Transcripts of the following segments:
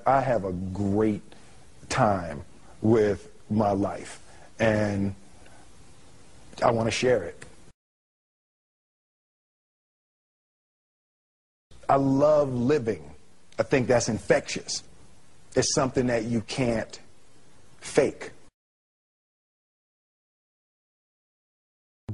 I have a great time with my life, and I want to share it. I love living. I think that's infectious. It's something that you can't fake.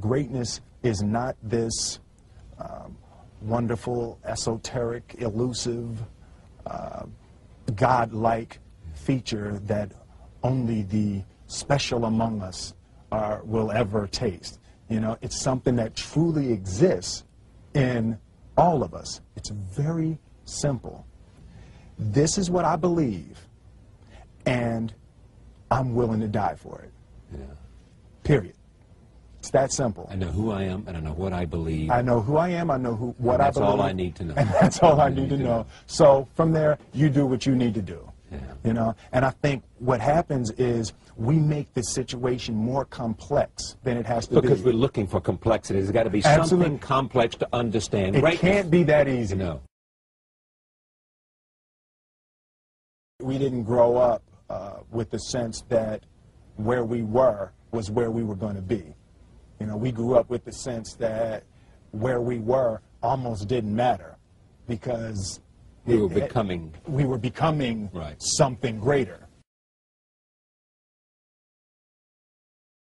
Greatness is not this wonderful, esoteric, elusive, God-like feature that only the special among us will ever taste. You know, it's something that truly exists in all of us. It's very simple. This is what I believe, and I'm willing to die for it. Yeah. Period. It's that simple. I know who I am, and I know what I believe. I know who I am, I know what I believe. That's all I need to know. And that's all I need to know. So from there, you do what you need to do. Yeah. You know, and I think what happens is we make the situation more complex than it has to be. Because we're looking for complexity. There's got to be Absolutely. something complex to understand. It can't be that easy. No. We didn't grow up with the sense that where we were was where we were going to be. You know, we grew up with the sense that where we were almost didn't matter because we were becoming right. Something greater.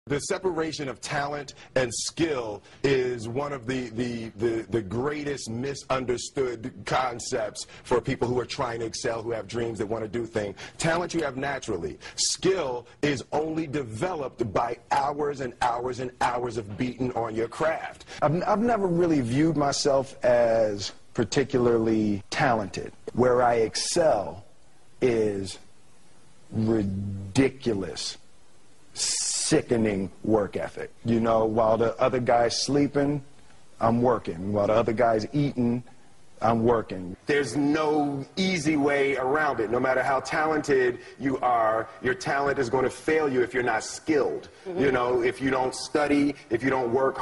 The separation of talent and skill is one of the greatest misunderstood concepts for people who are trying to excel, who have dreams, that want to do things. Talent you have naturally. Skill is only developed by hours and hours and hours of beating on your craft. I've never really viewed myself as particularly talented. Where I excel is ridiculous, sickening work ethic. You know, while the other guy's sleeping, I'm working. While the other guy's eating, I'm working. There's no easy way around it. No matter how talented you are, your talent is going to fail you if you're not skilled. Mm-hmm. You know, if you don't study, if you don't work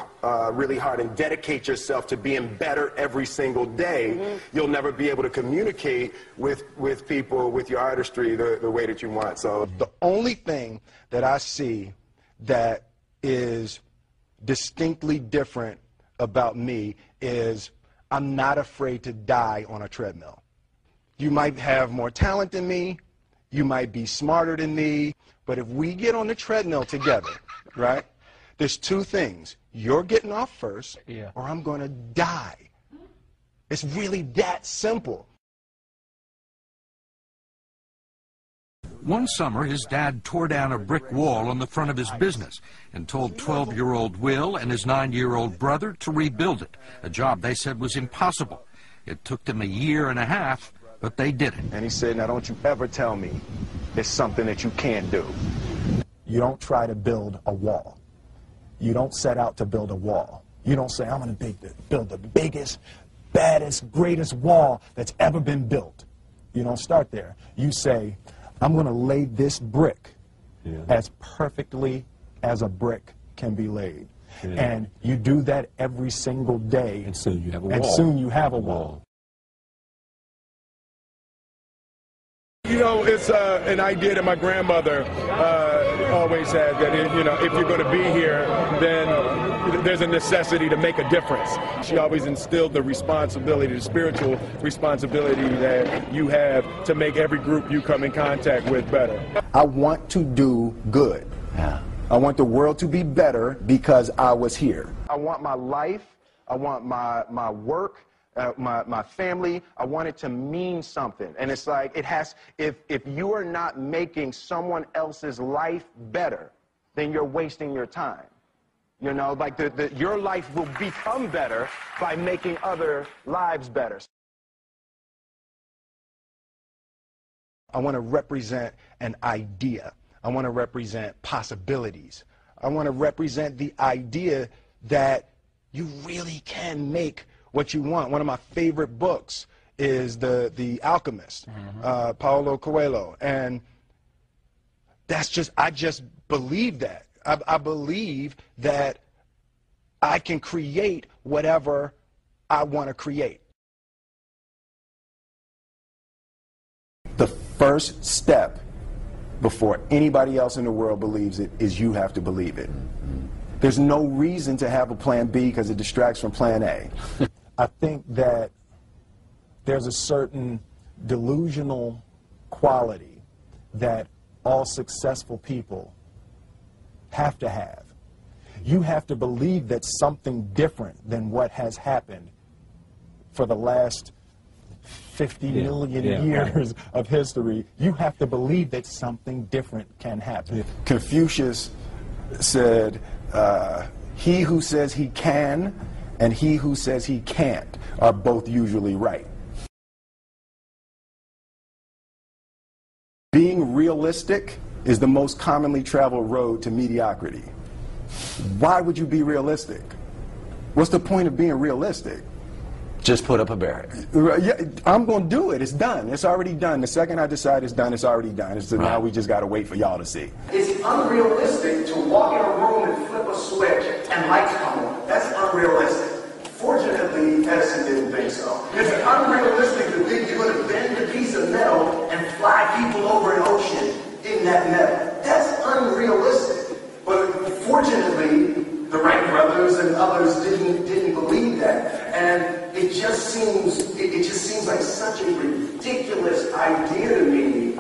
really hard and dedicate yourself to being better every single day, mm-hmm. you'll never be able to communicate with people, with your artistry, the way that you want. So the only thing that I see that is distinctly different about me is I'm not afraid to die on a treadmill. You might have more talent than me, you might be smarter than me, but if we get on the treadmill together, right, there's two things. You're getting off first, or I'm going to die. It's really that simple. One summer, his dad tore down a brick wall on the front of his business and told 12-year-old Will and his 9-year-old brother to rebuild it, a job they said was impossible. It took them 1.5 years, but they did it. And he said, now don't you ever tell me it's something that you can't do. You don't try to build a wall. You don't set out to build a wall. You don't say, I'm going to build the biggest, baddest, greatest wall that's ever been built. You don't start there. You say, I'm going to lay this brick as perfectly as a brick can be laid. Yeah. And you do that every single day. And soon you have a wall. And soon you have a wall. You know, it's an idea that my grandmother always had, that if you're going to be here, then there's a necessity to make a difference. She always instilled the responsibility, the spiritual responsibility that you have to make every group you come in contact with better. I want to do good. Yeah. I want the world to be better because I was here. I want my life, I want my work, my family, I want it to mean something. And it's like, it has, if you are not making someone else's life better, then you're wasting your time. You know, like your life will become better by making other lives better. I want to represent an idea. I want to represent possibilities. I want to represent the idea that you really can make what you want. One of my favorite books is The Alchemist, Paulo Coelho, and I just believe that. I believe that I can create whatever I want to create. The first step before anybody else in the world believes it is you have to believe it. There's no reason to have a plan B because it distracts from plan A. I think that there's a certain delusional quality that all successful people have to have. You have to believe that something different than what has happened for the last 50 million years of history. You have to believe that something different can happen. Confucius said, he who says he can and he who says he can't are both usually right. Being realistic is the most commonly traveled road to mediocrity. Why would you be realistic? What's the point of being realistic? Just put up a barrier. Yeah, I'm going to do it. It's done. It's already done. The second I decide it's done, it's already done. So now we just got to wait for y'all to see. It's unrealistic to walk in a room and flip a switch and lights come on. That's unrealistic. Fortunately, Edison didn't think so. It's unrealistic to think you're going to bend a piece of metal and fly people over an ocean in that metal. That's unrealistic. But fortunately, the Wright brothers and others didn't believe that. And it just seems like such a ridiculous idea to me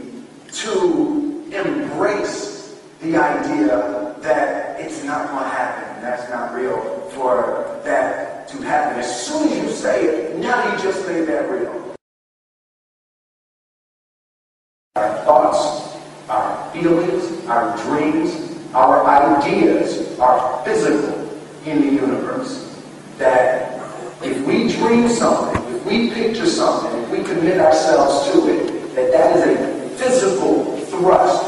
to embrace the idea that it's not going to happen. That's not real for that to happen. As soon as you say it, now you just made that real. Our thoughts, our feelings, our dreams, our ideas are physical in the universe. That if we dream something, if we picture something, if we commit ourselves to it, that is a physical thrust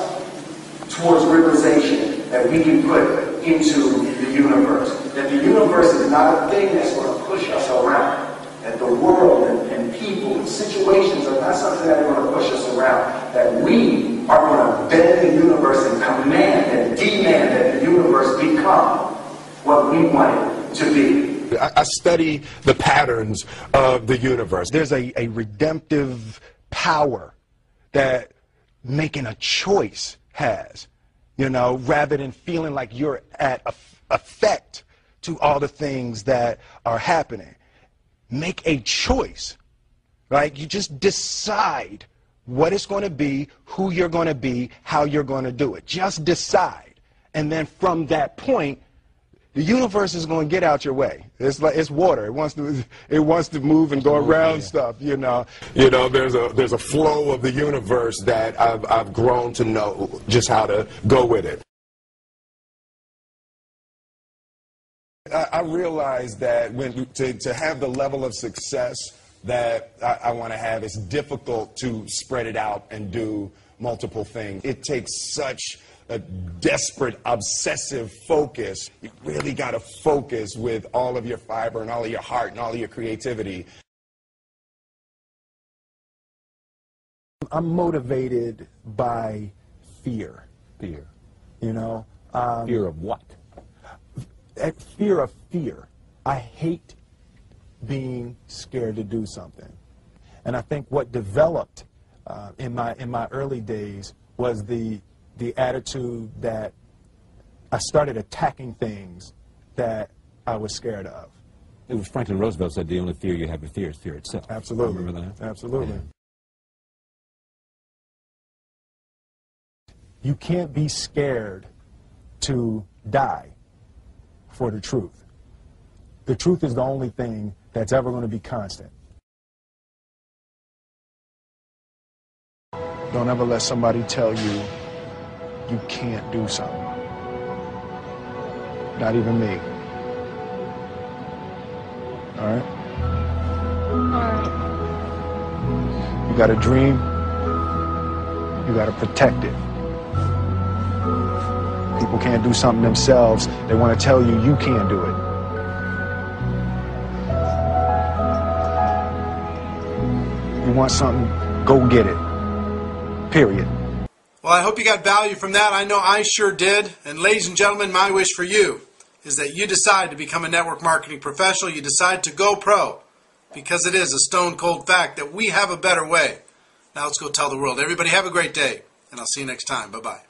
towards realization that we can put into the universe. That the universe is not a thing that's going to push us around. That the world and people and situations are not something that are going to push us around. That we are going to bend the universe and command and demand that the universe become what we want it to be. I study the patterns of the universe. There's a redemptive power that making a choice has, you know, rather than feeling like you're at effect to all the things that are happening. Make a choice, right? You just decide what it's going to be, who you're going to be, how you're going to do it. Just decide. And then from that point, the universe is going to get out your way. It's like it's water. It wants to move and go around stuff. You know. There's a flow of the universe that I've grown to know just how to go with it. I realize that to have the level of success that I want to have, it's difficult to spread it out and do multiple things. It takes such a desperate, obsessive focus. You really got to focus with all of your fiber and all of your heart and all of your creativity. I'm motivated by fear. Fear. You know? Fear of what? Fear of fear. I hate being scared to do something. And I think what developed in my early days was the attitude that I started attacking things that I was scared of. It was Franklin Roosevelt said the only fear you have to fear is fear itself. Absolutely. Remember that? Absolutely. Yeah. You can't be scared to die for the truth. The truth is the only thing that's ever going to be constant. Don't ever let somebody tell you you can't do something. Not even me. All right? You got a dream, you got to protect it. People can't do something themselves. They want to tell you can't do it. You want something, go get it. Period. Well, I hope you got value from that. I know I sure did. And ladies and gentlemen, my wish for you is that you decide to become a network marketing professional. You decide to go pro, because it is a stone cold fact that we have a better way Now let's go tell the world. Everybody have a great day, and I'll see you next time. Bye-bye.